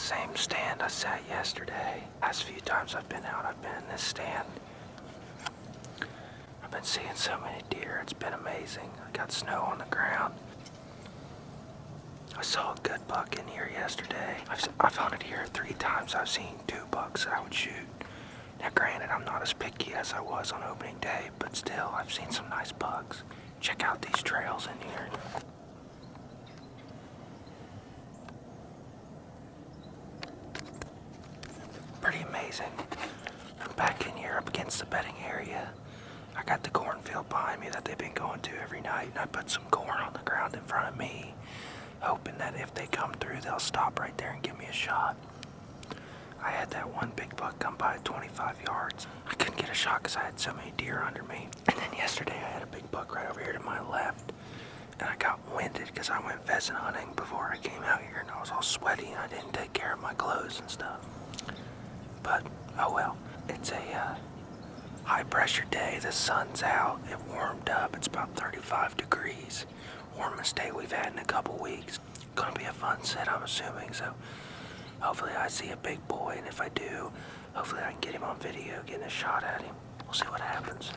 Same stand I sat yesterday. Last few times I've been out, I've been in this stand. I've been seeing so many deer, it's been amazing. I got snow on the ground. I saw a good buck in here yesterday. I've hunted here 3 times. I've seen 2 bucks I would shoot. Now granted, I'm not as picky as I was on opening day, but still, I've seen some nice bucks. Check out these trails in here. Pretty amazing. I'm back in here up against the bedding area. I got the cornfield behind me that they've been going to every night, and I put some corn on the ground in front of me, hoping that if they come through, they'll stop right there and give me a shot. I had that one big buck come by at 25 yards. I couldn't get a shot because I had so many deer under me. And then yesterday I had a big buck right over here to my left, and I got winded because I went pheasant hunting before I came out here, and I was all sweaty and I didn't take care of my clothes and stuff. But, oh well, it's a high pressure day. The sun's out, it warmed up, it's about 35 degrees. Warmest day we've had in a couple weeks. Gonna be a fun set, I'm assuming, so hopefully I see a big boy, and if I do, hopefully I can get him on video, getting a shot at him. We'll see what happens.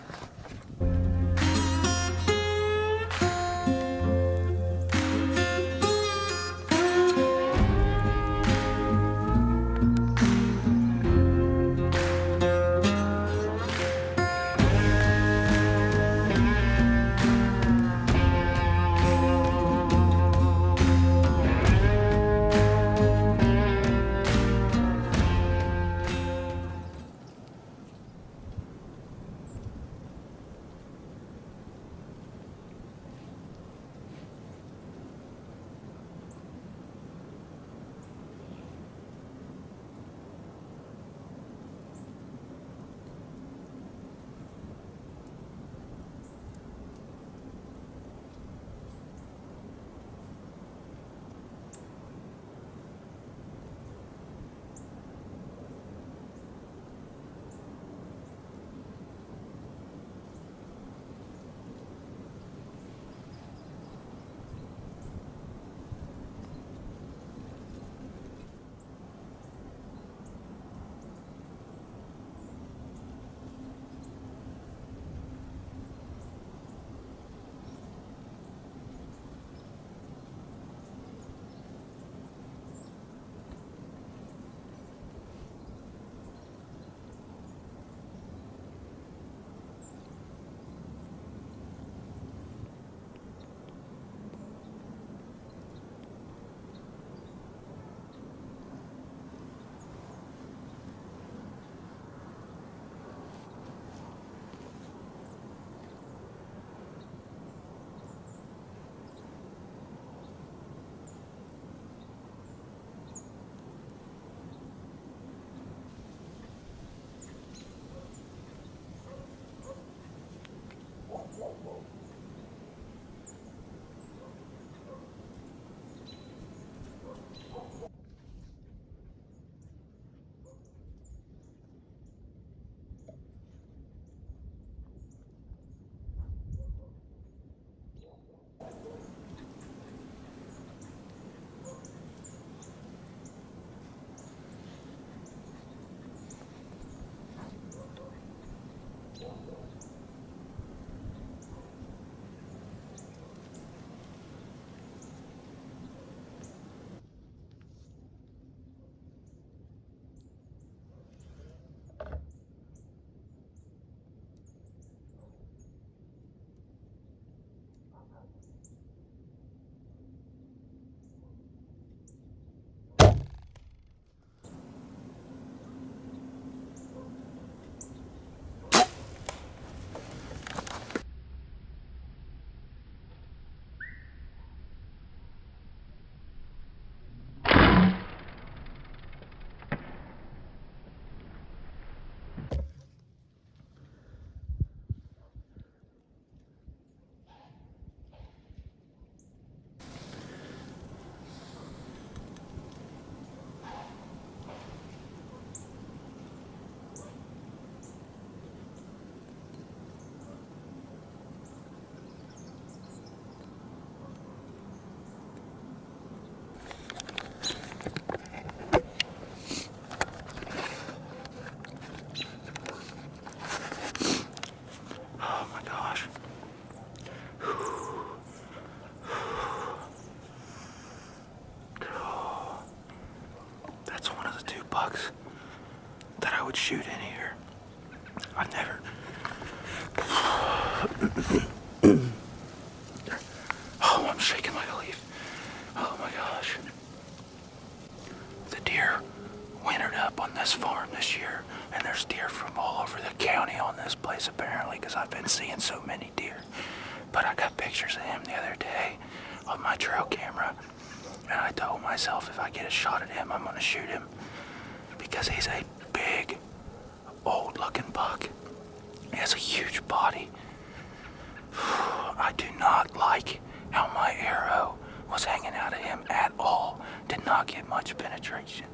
bucks that I would shoot in here. I've never. Oh, I'm shaking like a leaf. Oh my gosh. The deer wintered up on this farm this year, and there's deer from all over the county on this place apparently, because I've been seeing so many deer. But I got pictures of him the other day on my trail camera, and I told myself if I get a shot at him, I'm gonna shoot him, because he's a big, old-looking buck. He has a huge body. I do not like how my arrow was hanging out of him at all. Did not get much penetration.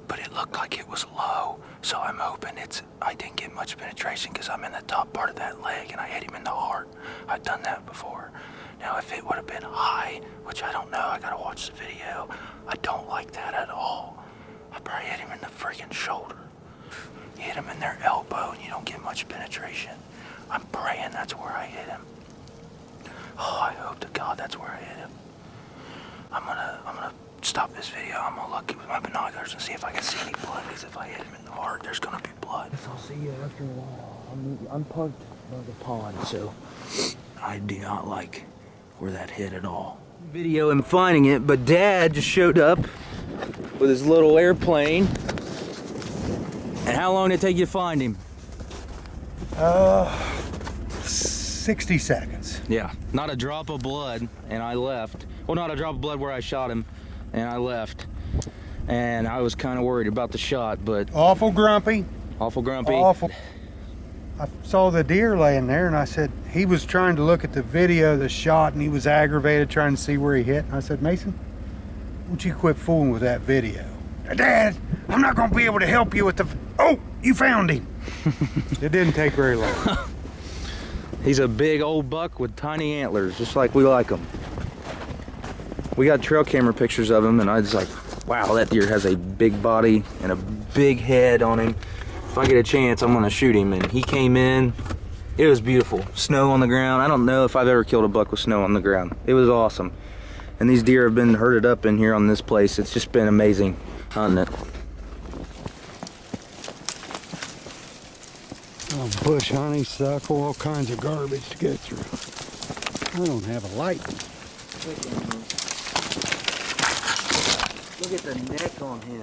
But it looked like it was low, so I'm hoping I didn't get much penetration because I'm in the top part of that leg and I hit him in the heart. I've done that before. Now if it would have been high, which I don't know, I gotta watch the video, I don't like that at all. I probably hit him in the freaking shoulder. You hit him in their elbow and you don't get much penetration. I'm praying that's where I hit him. Oh, I hope to God that's where I hit him. I'm gonna stop this video. I'm gonna look with my binoculars and see if I can see any blood, because if I hit him in the heart, there's gonna be blood. I'll see you after a while. I'm parked by the pond, so I do not like where that hit at all. Video him finding it, but Dad just showed up with his little airplane. And how long did it take you to find him? 60 seconds. Yeah, not a drop of blood, and I left. Well, not a drop of blood where I shot him, and I left. And I was kind of worried about the shot, but... Awful grumpy. Awful grumpy. Awful. I saw the deer laying there, and I said, he was trying to look at the video of the shot, and he was aggravated trying to see where he hit. And I said, Mason, won't you quit fooling with that video? Dad, I'm not going to be able to help you with the... Oh, you found him. It didn't take very long. He's a big old buck with tiny antlers, just like we like them. We got trail camera pictures of him, and I was like, wow, that deer has a big body and a big head on him. If I get a chance, I'm gonna shoot him. And he came in, it was beautiful. Snow on the ground. I don't know if I've ever killed a buck with snow on the ground. It was awesome. And these deer have been herded up in here on this place. It's just been amazing hunting it. Oh, bush honeysuckle, all kinds of garbage to go through. I don't have a light. Look at the neck on him.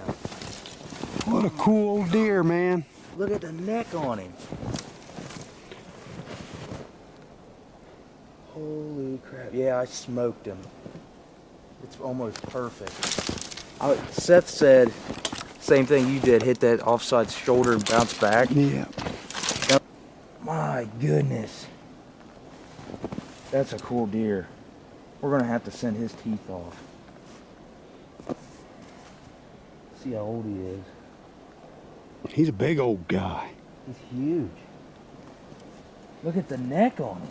What a cool old deer, man. Look at the neck on him. Holy crap. Yeah, I smoked him. It's almost perfect. Seth said, same thing you did, hit that offside shoulder and bounce back. Yeah. My goodness. That's a cool deer. We're gonna have to send his teeth off. See how old he is. He's a big old guy. He's huge. Look at the neck on him.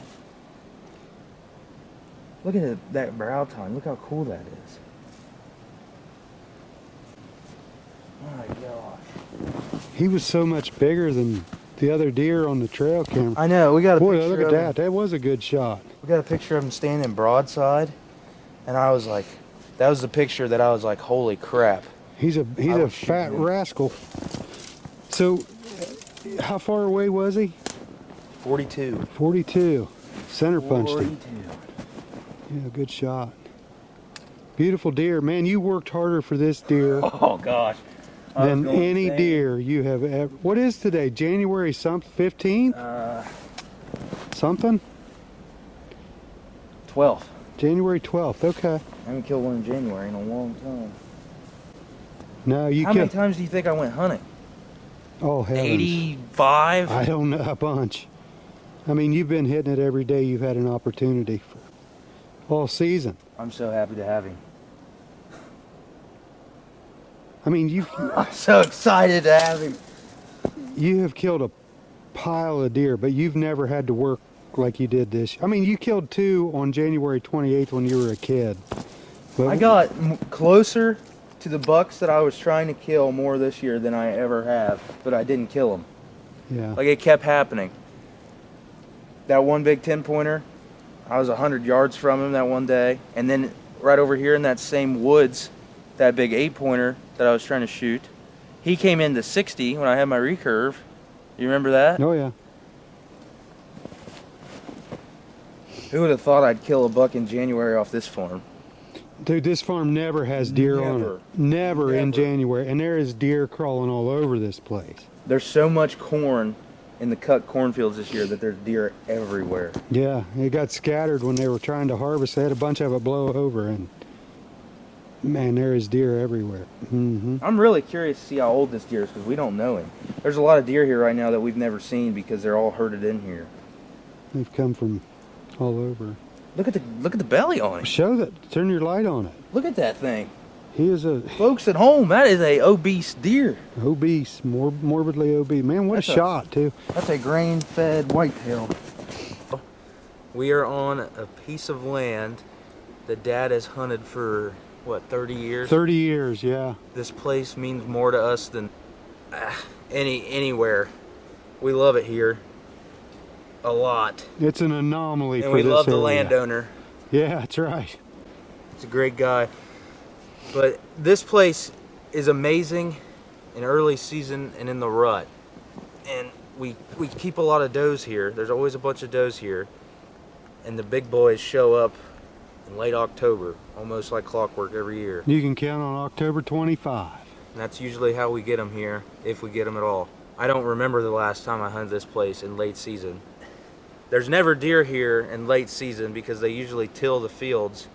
Look at that brow tine. Look how cool that is. My gosh. He was so much bigger than the other deer on the trail camera. I know. We got a Boy, picture look at of that. him. That was a good shot. We got a picture of him standing broadside, and I was like, that was the picture that I was like, holy crap. He's a fat rascal. So, how far away was he? 42. 42. Center punched him. 42. Yeah, good shot. Beautiful deer. Man, you worked harder for this deer Oh gosh. than any deer you have ever. What is today? January something? 15th? Something? 12th. January 12th. Okay. I haven't killed one in January in a long time. No, you How many killed. times do you think I went hunting? Oh, heavens. 85? I don't know, a bunch. I mean, you've been hitting it every day you've had an opportunity for all season. I'm so happy to have him. I mean, you I'm so excited to have him. you have killed a pile of deer, but you've never had to work like you did this. I mean, you killed 2 on January 28th when you were a kid. But I got closer to the bucks that I was trying to kill more this year than I ever have, but I didn't kill them. yeah. Like, it kept happening. That one big 10-pointer, I was 100 yards from him that one day, and then right over here in that same woods that big 8-pointer that I was trying to shoot. He came into 60 when I had my recurve. You remember that? Oh yeah. Who would have thought I'd kill a buck in January off this farm? Dude, this farm never has deer on Never. it. Never in January. And there is deer crawling all over this place. There's so much corn in the cut cornfields this year that there's deer everywhere. Yeah, it got scattered when they were trying to harvest. They had a bunch of it blow over, and man, there is deer everywhere. I'm really curious to see how old this deer is because we don't know him. There's a lot of deer here right now that we've never seen because they're all herded in here. They've come from all over. Look at the belly on him. Show that. Turn your light on it. Look at that thing. He is a Folks at home, that is a obese deer. obese, morbidly obese. Man, what That's a shot, too. That's a grain-fed whitetail. We are on a piece of land that Dad has hunted for, what, 30 years? 30 years, yeah. This place means more to us than anywhere. We love it here a lot. It's an anomaly And for this we love the area. landowner. Yeah, that's right. He's a great guy. But this place is amazing in early season and in the rut. And we keep a lot of does here. There's always a bunch of does here. And the big boys show up in late October, almost like clockwork every year. You can count on October 25. And that's usually how we get them here, if we get them at all. I don't remember the last time I hunted this place in late season. There's never deer here in late season because they usually till the fields.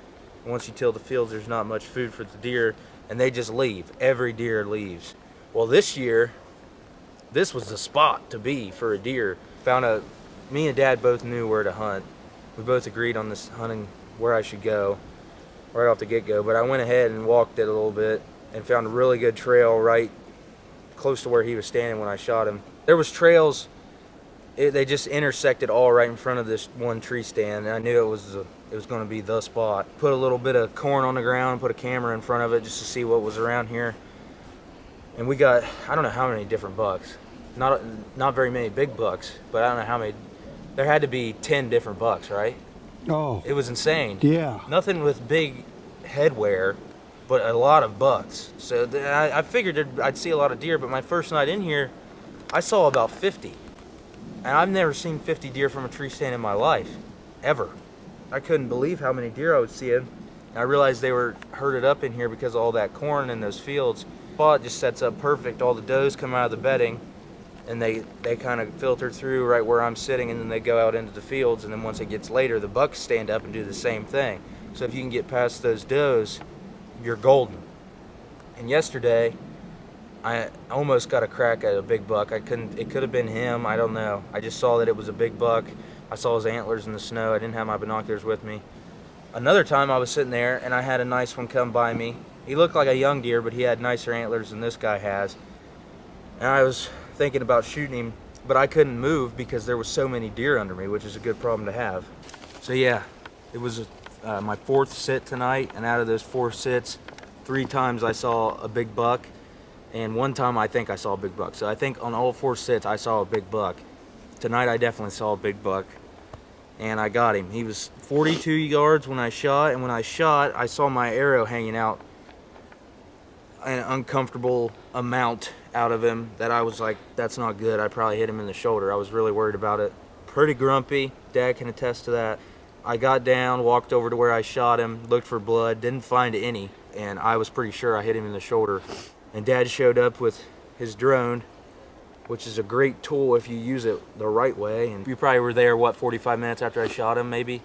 And once you till the fields, there's not much food for the deer, and they just leave. Every deer leaves. Well, this year, this was the spot to be for a deer. Me and Dad both knew where to hunt. We both agreed on this hunting where I should go right off the get-go, but I went ahead and walked it a little bit and found a really good trail right close to where he was standing when I shot him. There was trails, they just intersected all right in front of this one tree stand, and I knew it was going to be the spot. Put a little bit of corn on the ground, put a camera in front of it just to see what was around here. And we got, I don't know how many different bucks. Not very many big bucks, but I don't know how many. There had to be 10 different bucks, right? Oh. It was insane. Yeah. Nothing with big headwear, but a lot of bucks. So I figured I'd see a lot of deer, but my first night in here, I saw about 50. And I've never seen 50 deer from a tree stand in my life, ever. I couldn't believe how many deer I would see. And I realized they were herded up in here because of all that corn in those fields. Spot just sets up perfect. All the does come out of the bedding, and they kind of filter through right where I'm sitting, and then they go out into the fields. And then once it gets later, the bucks stand up and do the same thing. So if you can get past those does, you're golden. And yesterday, I almost got a crack at a big buck. It could have been him, I don't know. I just saw that it was a big buck. I saw his antlers in the snow. I didn't have my binoculars with me. Another time I was sitting there and I had a nice one come by me. He looked like a young deer, but he had nicer antlers than this guy has. And I was thinking about shooting him, but I couldn't move because there was so many deer under me, which is a good problem to have. So yeah, it was my 4th sit tonight, and out of those 4 sits, 3 times I saw a big buck, and 1 time I think I saw a big buck. So I think on all 4 sits I saw a big buck. Tonight I definitely saw a big buck, and I got him. He was 42 yards when I shot, and when I shot, I saw my arrow hanging out an uncomfortable amount out of him that I was like, that's not good. I probably hit him in the shoulder. I was really worried about it. Pretty grumpy. Dad can attest to that. I got down, walked over to where I shot him, looked for blood, didn't find any, and I was pretty sure I hit him in the shoulder. And Dad showed up with his drone, which is a great tool if you use it the right way. And you probably were there, what, 45 minutes after I shot him, maybe?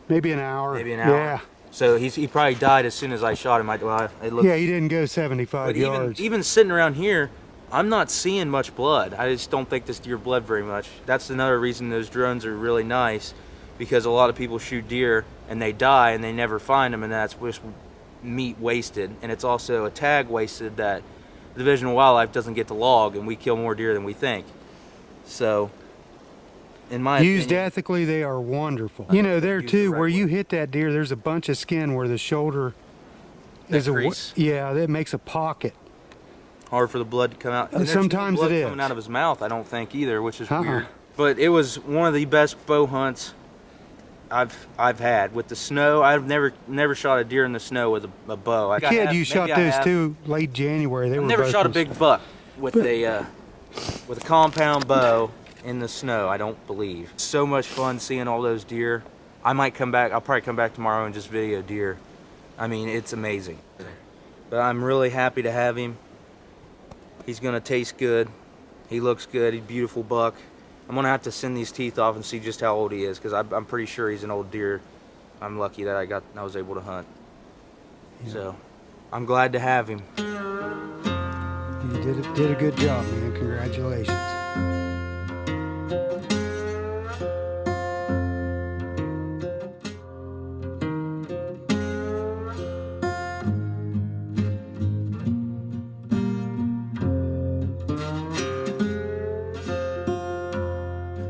Maybe an hour. Maybe an hour. Yeah. So he probably died as soon as I shot him. Yeah, he didn't go 75 yards. Even sitting around here, I'm not seeing much blood. I just don't think this deer bled very much. That's another reason those drones are really nice, because a lot of people shoot deer and they die and they never find them, and that's just meat wasted. And it's also a tag wasted that the Division of Wildlife doesn't get to log, and we kill more deer than we think. So, in my used opinion, ethically, they are wonderful. You know, there too, where you hit that deer, there's a bunch of skin where the shoulder is yeah, that makes a pocket. hard for the blood to come out. And Sometimes blood it is. coming out of his mouth, I don't think either, which is weird. But it was one of the best bow hunts I've had with the snow. I've never shot a deer in the snow with a bow. I Kid, have, you shot maybe I those have. two late January. They I've were never both shot a from- big buck with a compound bow in the snow. I don't believe. So much fun seeing all those deer. I might come back. I'll probably come back tomorrow and just video deer. I mean, it's amazing. But I'm really happy to have him. He's gonna taste good. He looks good. He's a beautiful buck. I'm gonna have to send these teeth off and see just how old he is, because I'm pretty sure he's an old deer. I'm lucky that I was able to hunt. Yeah. So I'm glad to have him. You did a good job, man. Congratulations.